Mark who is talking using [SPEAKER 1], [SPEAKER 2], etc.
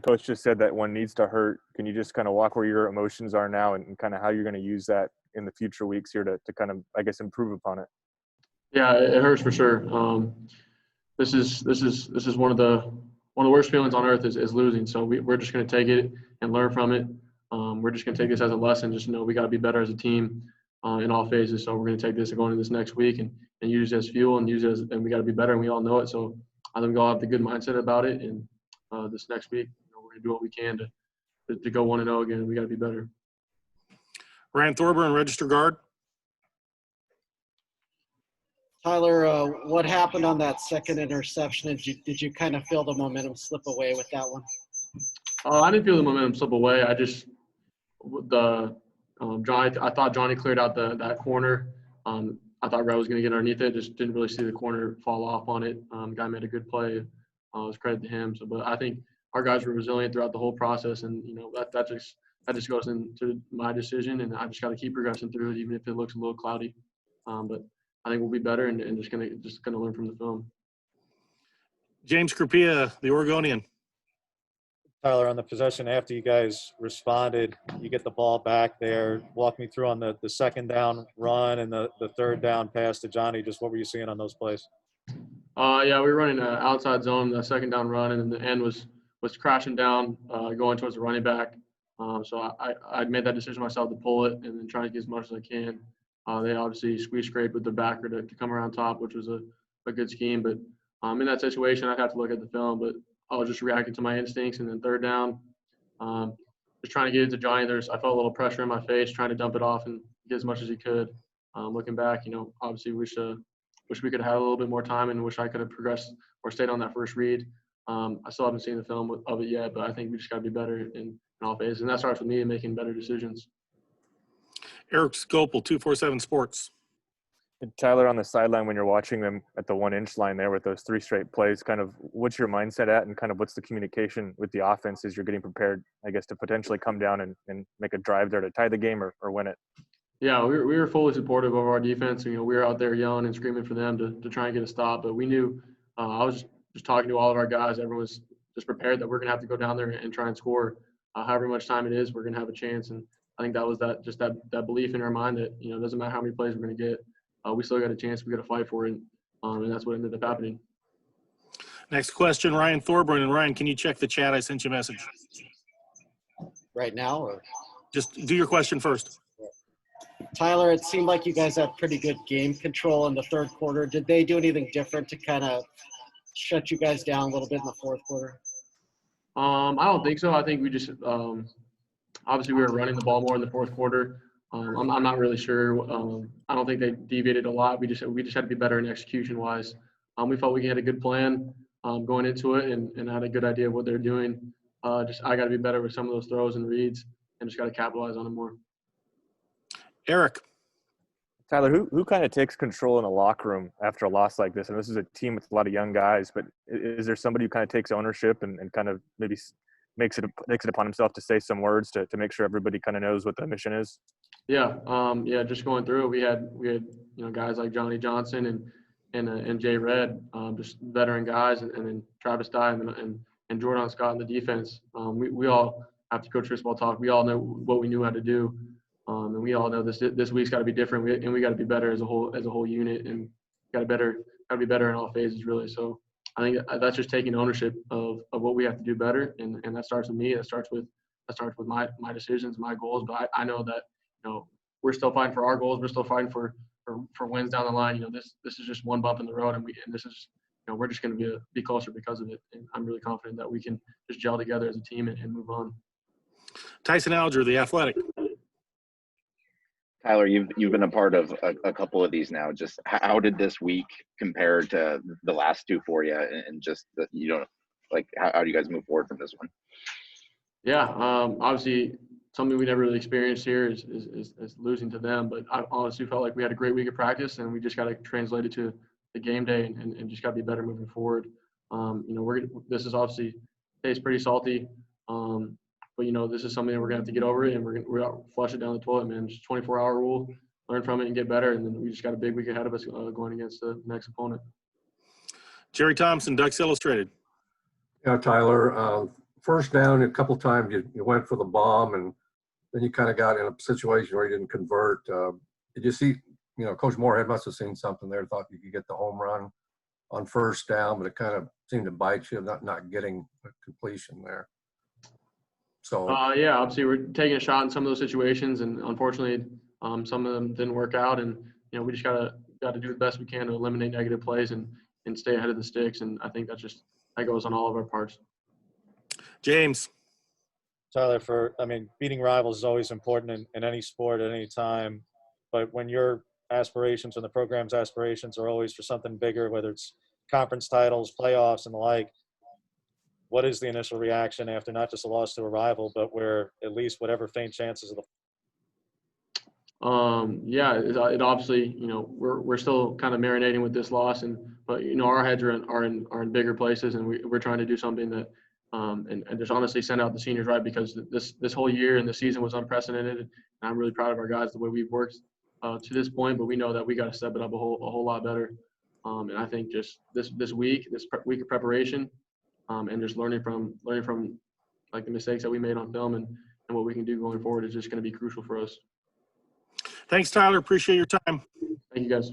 [SPEAKER 1] Coach just said that one needs to hurt. Can you just kind of walk where your emotions are now and kind of how you're going to use that in the future weeks here to kind of, I guess, improve upon it?
[SPEAKER 2] Yeah, it hurts for sure. This is one of the worst feelings on earth is losing. So we're just going to take it and learn from it. We're just going to take this as a lesson. Just know we got to be better as a team in all phases. So we're going to take this and go into this next week and use it as fuel and and we got to be better, and we all know it. So I think we all have the good mindset about it. And this next week, we're going to do what we can to go 1-0 again. We got to be better.
[SPEAKER 3] Ryan Thorburn, register guard.
[SPEAKER 4] Tyler, what happened on that second interception? Did you kind of feel the momentum slip away with that one?
[SPEAKER 2] I didn't feel the momentum slip away. I just Johnny. I thought Johnny cleared out that corner. I thought Red was going to get underneath it. Just didn't really see the corner fall off on it. Guy made a good play. It was credit to him. So, but I think our guys were resilient throughout the whole process, and that just goes into my decision, and I just got to keep progressing through it, even if it looks a little cloudy. But I think we'll be better and just gonna learn from the film.
[SPEAKER 3] James Krupia, the Oregonian.
[SPEAKER 5] Tyler, on the possession after you guys responded, you get the ball back there. Walk me through on the second down run and the third down pass to Johnny. Just what were you seeing on those plays?
[SPEAKER 2] Yeah, we were running an outside zone, the second down run, and then the end was crashing down, going towards the running back. So I made that decision myself to pull it and then try to get as much as I can. They obviously squeeze-scraped with the backer to come around top, which was a good scheme. But in that situation, I'd have to look at the film. But I was just reacting to my instincts. And then third down, just trying to get it to Johnny. I felt a little pressure in my face, trying to dump it off and get as much as he could. Looking back, obviously wish we could have had a little bit more time and wish I could have progressed or stayed on that first read. I still haven't seen the film of it yet, but I think we just got to be better in all phases. And that starts with me making better decisions.
[SPEAKER 3] Eric Scopel, 247 Sports.
[SPEAKER 1] And Tyler, on the sideline when you're watching them at the 1-inch line there with those 3 straight plays, kind of what's your mindset at and kind of what's the communication with the offense as you're getting prepared, I guess, to potentially come down and make a drive there to tie the game or win it?
[SPEAKER 2] Yeah, we were fully supportive of our defense. We were out there yelling and screaming for them to try and get a stop. But we knew I was just talking to all of our guys. Everyone was just prepared that we're going to have to go down there and try and score. However much time it is, we're going to have a chance. And I think that was that belief in our mind that, it doesn't matter how many plays we're going to get. We still got a chance. We got to fight for it. And that's what ended up happening.
[SPEAKER 3] Next question, Ryan Thorburn. And Ryan, can you check the chat? I sent you a message.
[SPEAKER 4] Right now? Or?
[SPEAKER 3] Just do your question first.
[SPEAKER 4] Tyler, it seemed like you guys had pretty good game control in the third quarter. Did they do anything different to kind of shut you guys down a little bit in the fourth quarter?
[SPEAKER 2] I don't think so. I think we just obviously we were running the ball more in the fourth quarter. I'm not really sure. I don't think they deviated a lot. We just had to be better in execution wise. We felt we had a good plan going into it and had a good idea of what they're doing. I got to be better with some of those throws and reads and just got to capitalize on them more.
[SPEAKER 3] Eric.
[SPEAKER 1] Tyler, who kind of takes control in a locker room after a loss like this? And this is a team with a lot of young guys, but is there somebody who kind of takes ownership and kind of maybe makes it upon himself to say some words to make sure everybody kind of knows what the mission is?
[SPEAKER 2] Yeah, just going through it, we had guys like Johnny Johnson and Jay Red, just veteran guys, and then Travis Dye and Jordan Scott in the defense. We all have to coach football talk. We all know what we knew how to do. And we all know this week's got to be different, we got to be better as a whole unit, and got to be better in all phases, really. So I think that's just taking ownership of what we have to do better, and that starts with me. That starts with my decisions, my goals. But I know that we're still fighting for our goals. We're still fighting for wins down the line. This is just one bump in the road, and this is we're just going to be closer because of it. And I'm really confident that we can just gel together as a team and move on.
[SPEAKER 3] Tyson Alger, The Athletic.
[SPEAKER 6] Tyler, you've been a part of a couple of these now. Just how did this week compare to the last two for you? And just how do you guys move forward from this one?
[SPEAKER 2] Yeah, obviously something we never really experienced here is losing to them. But I honestly felt like we had a great week of practice, and we just got to translate it to the game day and just got to be better moving forward. This is obviously tastes pretty salty. But, this is something that we're going to have to get over it, and we're going to flush it down the toilet, man. Just 24-hour rule, learn from it and get better. And then we just got a big week ahead of us going against the next opponent.
[SPEAKER 3] Jerry Thompson, Ducks Illustrated.
[SPEAKER 7] Yeah, Tyler, first down, a couple times you went for the bomb, and then you kind of got in a situation where you didn't convert. Did you see, Coach Moorhead must have seen something there, thought you could get the home run on first down, but it kind of seemed to bite you, not getting a completion there. So
[SPEAKER 2] yeah, obviously we're taking a shot in some of those situations, and unfortunately, some of them didn't work out. And we just got to do the best we can to eliminate negative plays and stay ahead of the sticks. And I think that goes on all of our parts.
[SPEAKER 3] James.
[SPEAKER 5] Tyler, beating rivals is always important in any sport at any time. But when your aspirations and the program's aspirations are always for something bigger, whether it's conference titles, playoffs, and the like, what is the initial reaction after not just a loss to a rival, but where at least whatever faint chances of the
[SPEAKER 2] yeah, it obviously, we're still kind of marinating with this loss, but our heads are in bigger places, and we're trying to do something that and just honestly send out the seniors right, because this whole year and the season was unprecedented, and I'm really proud of our guys the way we've worked to this point, but we know that we got to step it up a whole lot better. And I think just this week of preparation, and just learning from like the mistakes that we made on film and what we can do going forward is just going to be crucial for us.
[SPEAKER 3] Thanks, Tyler. Appreciate your time.
[SPEAKER 2] Thank you, guys.